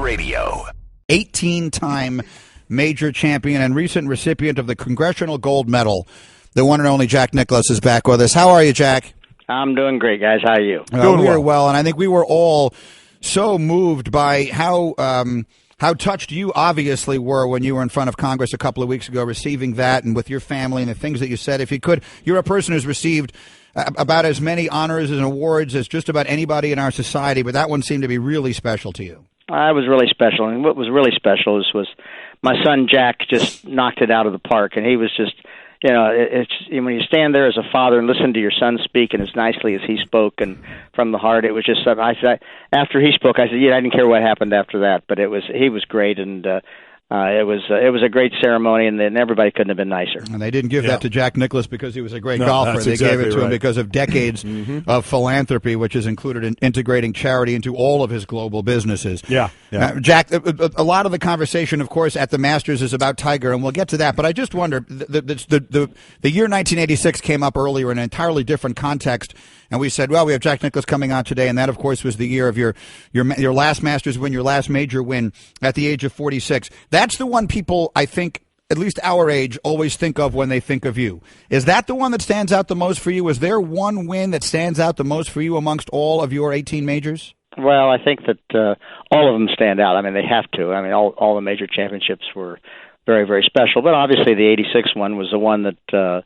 Radio. 18-time major champion and recent recipient of the Congressional Gold Medal. The one and only Jack Nicklaus is back with us. How are you, Jack? I'm doing great, guys. How are you? We're well, and I think we were all so moved by how touched you obviously were when you were in front of Congress a couple of weeks ago receiving that, and with your family and the things that you said. If you could, you're a person who's received about as many honors and awards as just about anybody in our society, but that one seemed to be really special to you. It was really special, and what was really special was my son Jack just knocked it out of the park, and he was just, it's when you stand there as a father and listen to your son speak, and as nicely as he spoke and from the heart, it was just. I said after he spoke, I said, I didn't care what happened after that, but he was great, and it was a great ceremony, and then everybody couldn't have been nicer. And they didn't give that to Jack Nicklaus because he was a great golfer. They gave it to him because of decades of philanthropy, which is included in integrating charity into all of his global businesses. Yeah. Jack, a lot of the conversation, of course, at the Masters is about Tiger, and we'll get to that. But I just wonder, the year 1986 came up earlier in an entirely different context. And we said, well, we have Jack Nicklaus coming on today, and that, of course, was the year of your last Masters win, your last major win at the age of 46. That's the one people, I think, at least our age, always think of when they think of you. Is that the one that stands out the most for you? Is there one win that stands out the most for you amongst all of your 18 majors? Well, I think that all of them stand out. I mean, they have to. I mean, all the major championships were very, very special. But obviously the 86 one was the one that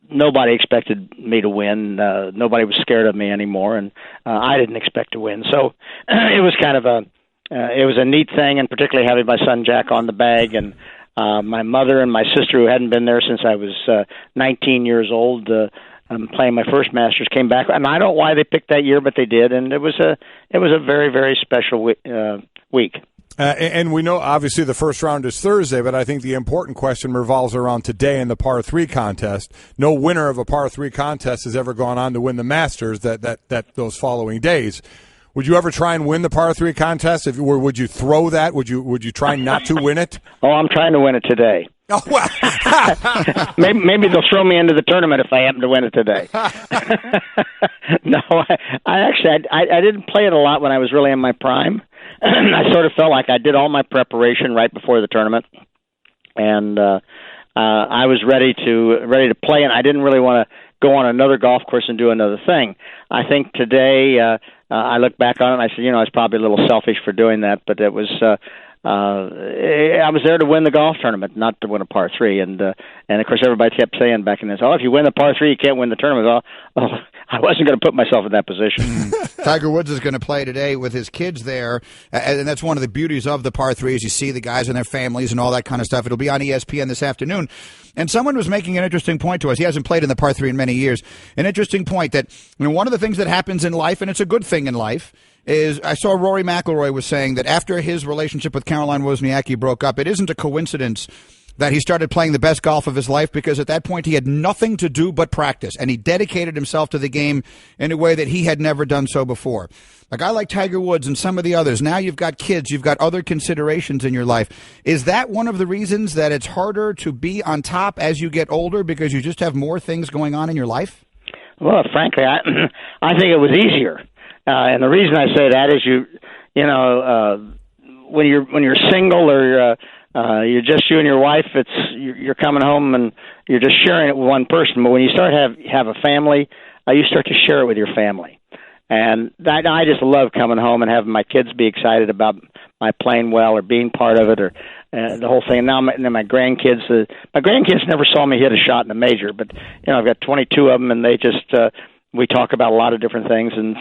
nobody expected me to win. Nobody was scared of me anymore, and I didn't expect to win. So it was kind of it was a neat thing, and particularly having my son Jack on the bag, and my mother and my sister, who hadn't been there since I was 19 years old, playing my first Masters, came back. And I don't know why they picked that year, but they did, and it was a very, very special week. And we know, obviously, the first round is Thursday, but I think the important question revolves around today in the par 3 contest. No winner of a par 3 contest has ever gone on to win the Masters that those following days. Would you ever try and win the par 3 contest? Or would you throw that? Would you try not to win it? Oh, I'm trying to win it today. Oh, well. maybe they'll throw me into the tournament if I happen to win it today. No, I didn't play it a lot when I was really in my prime. I sort of felt like I did all my preparation right before the tournament, and I was ready to play, and I didn't really want to go on another golf course and do another thing. I think today I look back on it and I said, I was probably a little selfish for doing that, but it was I was there to win the golf tournament, not to win a par 3, and of course everybody kept saying back in this, if you win the par 3, you can't win the tournament. I wasn't going to put myself in that position. Tiger Woods is going to play today with his kids there, and that's one of the beauties of the par 3s. You see the guys and their families and all that kind of stuff. It'll be on ESPN this afternoon. And someone was making an interesting point to us. He hasn't played in the par 3 in many years. An interesting point that one of the things that happens in life, and it's a good thing in life, is I saw Rory McIlroy was saying that after his relationship with Caroline Wozniacki broke up, it isn't a coincidence that he started playing the best golf of his life, because at that point he had nothing to do but practice, and he dedicated himself to the game in a way that he had never done so before. A guy like Tiger Woods and some of the others, now you've got kids, you've got other considerations in your life. Is that one of the reasons that it's harder to be on top as you get older, because you just have more things going on in your life? Well, frankly, I think it was easier. And the reason I say that is when you're single or you're just you and your wife, you're coming home and you're just sharing it with one person. But when you start have a family, you start to share it with your family. And I just love coming home and having my kids be excited about my playing well or being part of it, or the whole thing. And now my grandkids, never saw me hit a shot in a major, but I've got 22 of them, and they just we talk about a lot of different things, and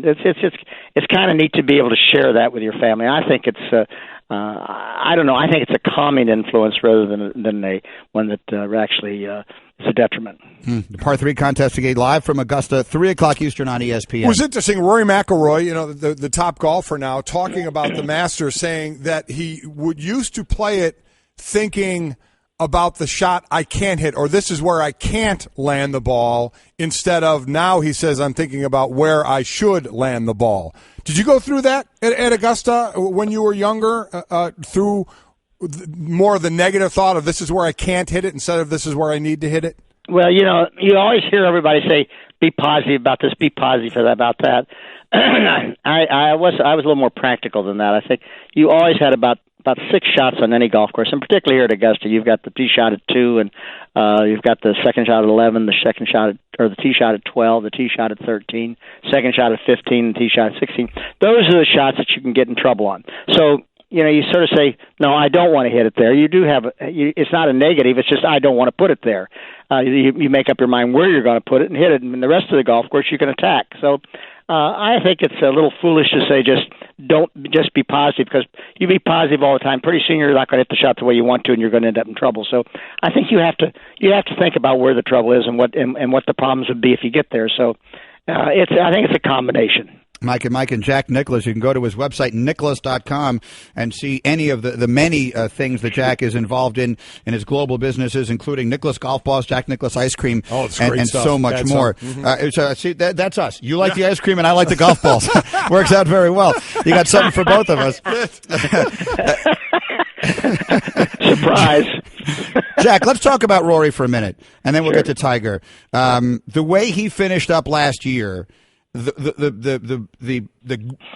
it's kind of neat to be able to share that with your family. I think it's I don't know. I think it's a calming influence rather than one that actually is a detriment. The par 3 contest again, live from Augusta, 3:00 Eastern on ESPN. It was interesting. Rory McIlroy, the top golfer now, talking about the Masters, saying that he used to play it thinking about the shot I can't hit, or this is where I can't land the ball, instead of now he says I'm thinking about where I should land the ball. Did you go through that at Augusta when you were younger, through more of the negative thought of this is where I can't hit it instead of this is where I need to hit it? Well, you always hear everybody say, be positive about this, be positive about that. I was a little more practical than that. I think you always had about 6 shots on any golf course, and particularly here at Augusta, you've got the tee shot at 2, and you've got the second shot at 11, the tee shot at 12, the tee shot at 13, second shot at 15, the tee shot at 16. Those are the shots that you can get in trouble on. So, you sort of say, no, I don't want to hit it there. You do have, it's not a negative, it's just I don't want to put it there. You make up your mind where you're going to put it and hit it, and the rest of the golf course you can attack. So I think it's a little foolish to say just be positive, because you be positive all the time. Pretty soon you're not going to hit the shot the way you want to, and you're going to end up in trouble. So I think you have to think about where the trouble is and what the problems would be if you get there. So I think it's a combination. Mike and Jack Nicklaus. You can go to his website, Nicklaus.com, and see any of the many things that Jack is involved in his global businesses, including Nicklaus Golf Balls, Jack Nicklaus Ice Cream, and so much more. So see, that's us. You like the ice cream, and I like the golf balls. Works out very well. You got something for both of us. Surprise. Jack, let's talk about Rory for a minute, and then we'll get to Tiger. The way he finished up last year, the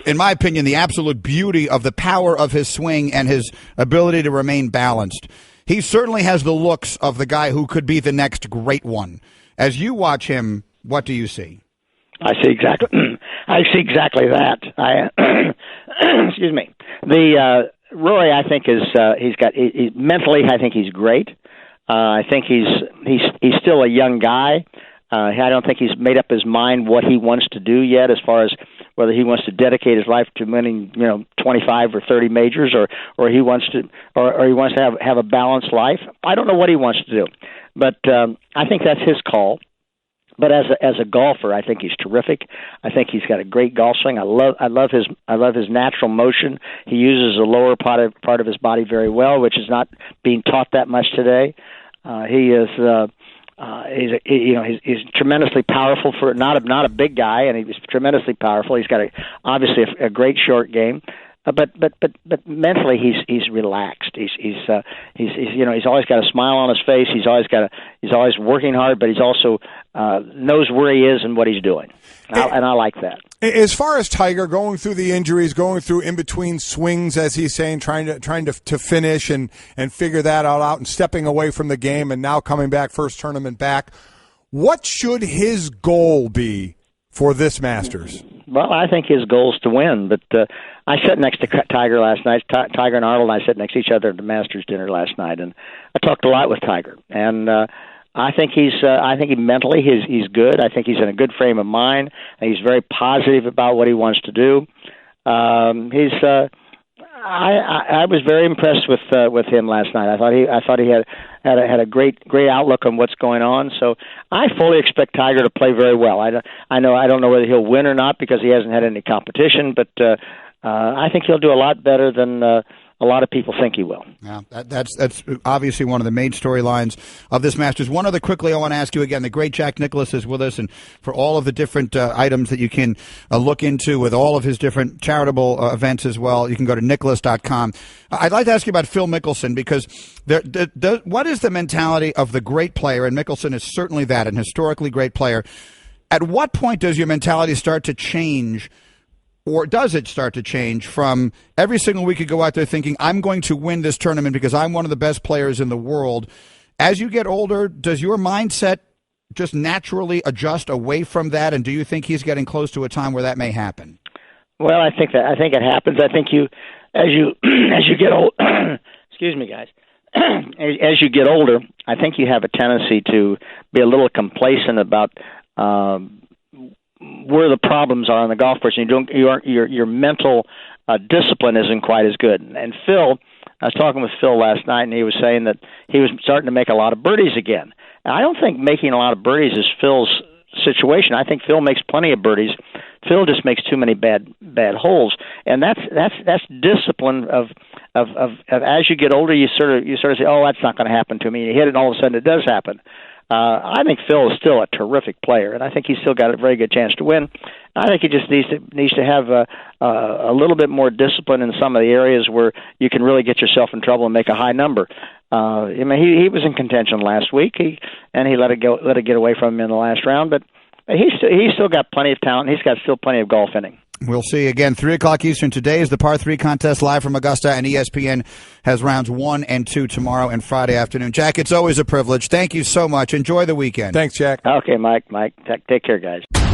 in my opinion, the absolute beauty of the power of his swing and his ability to remain balanced. He certainly has the looks of the guy who could be the next great one. As you watch him, what do you see? I see exactly that. Excuse me. Rory, I think mentally, I think he's great. I think he's still a young guy. I don't think he's made up his mind what he wants to do yet, as far as whether he wants to dedicate his life to winning, 25 or 30 majors, or he wants to have a balanced life. I don't know what he wants to do, but I think that's his call. But as a golfer, I think he's terrific. I think he's got a great golf swing. I love his natural motion. He uses the lower part of his body very well, which is not being taught that much today. He is. He's tremendously powerful for not a big guy, and he's tremendously powerful. He's got obviously a great short game, but mentally he's relaxed. He's always got a smile on his face. He's always working hard, but he's also knows where he is and what he's doing, and I like that. As far as Tiger, going through the injuries, going through in between swings, as he's saying, trying to finish and figure that all out, and stepping away from the game, and now coming back, first tournament back, what should his goal be for this Masters? Well, I think his goal is to win, but I sat next to Tiger last night. Tiger and Arnold and I sat next to each other at the Masters dinner last night, and I talked a lot with Tiger, and I think he's mentally he's good. I think he's in a good frame of mind. He's very positive about what he wants to do. I was very impressed with him last night. I thought he had a great outlook on what's going on. So I fully expect Tiger to play very well. I don't know whether he'll win or not, because he hasn't had any competition, but I think he'll do a lot better than a lot of people think he will. Yeah, that's obviously one of the main storylines of this Masters. One other quickly I want to ask you again. The great Jack Nicklaus is with us, and for all of the different items that you can look into with all of his different charitable events as well, you can go to Nicklaus.com. I'd like to ask you about Phil Mickelson, because what is the mentality of the great player, and Mickelson is certainly that, an historically great player. At what point does your mentality start to change? Or does it start to change from every single week you go out there thinking, I'm going to win this tournament because I'm one of the best players in the world? As you get older, does your mindset just naturally adjust away from that? And do you think he's getting close to a time where that may happen? Well, I think it happens. I think as you get old, excuse me, guys, as you get older, I think you have a tendency to be a little complacent about where the problems are on the golf course, and your mental discipline isn't quite as good. And Phil, I was talking with Phil last night, and he was saying that he was starting to make a lot of birdies again. And I don't think making a lot of birdies is Phil's situation. I think Phil makes plenty of birdies. Phil just makes too many bad holes, and that's discipline of as you get older, you sort of say, oh, that's not going to happen to me. And you hit it, and all of a sudden it does happen. I think Phil is still a terrific player, and I think he's still got a very good chance to win. I think he just needs to have a little bit more discipline in some of the areas where you can really get yourself in trouble and make a high number. He was in contention last week, and he let it get away from him in the last round, but he's still got plenty of talent. He's got still plenty of golf in him. We'll see. Again, 3 o'clock Eastern. Today is the par 3 contest live from Augusta, and ESPN has rounds 1 and 2 tomorrow and Friday afternoon. Jack, it's always a privilege. Thank you so much. Enjoy the weekend. Thanks, Jack. Okay, Mike. Take care, guys.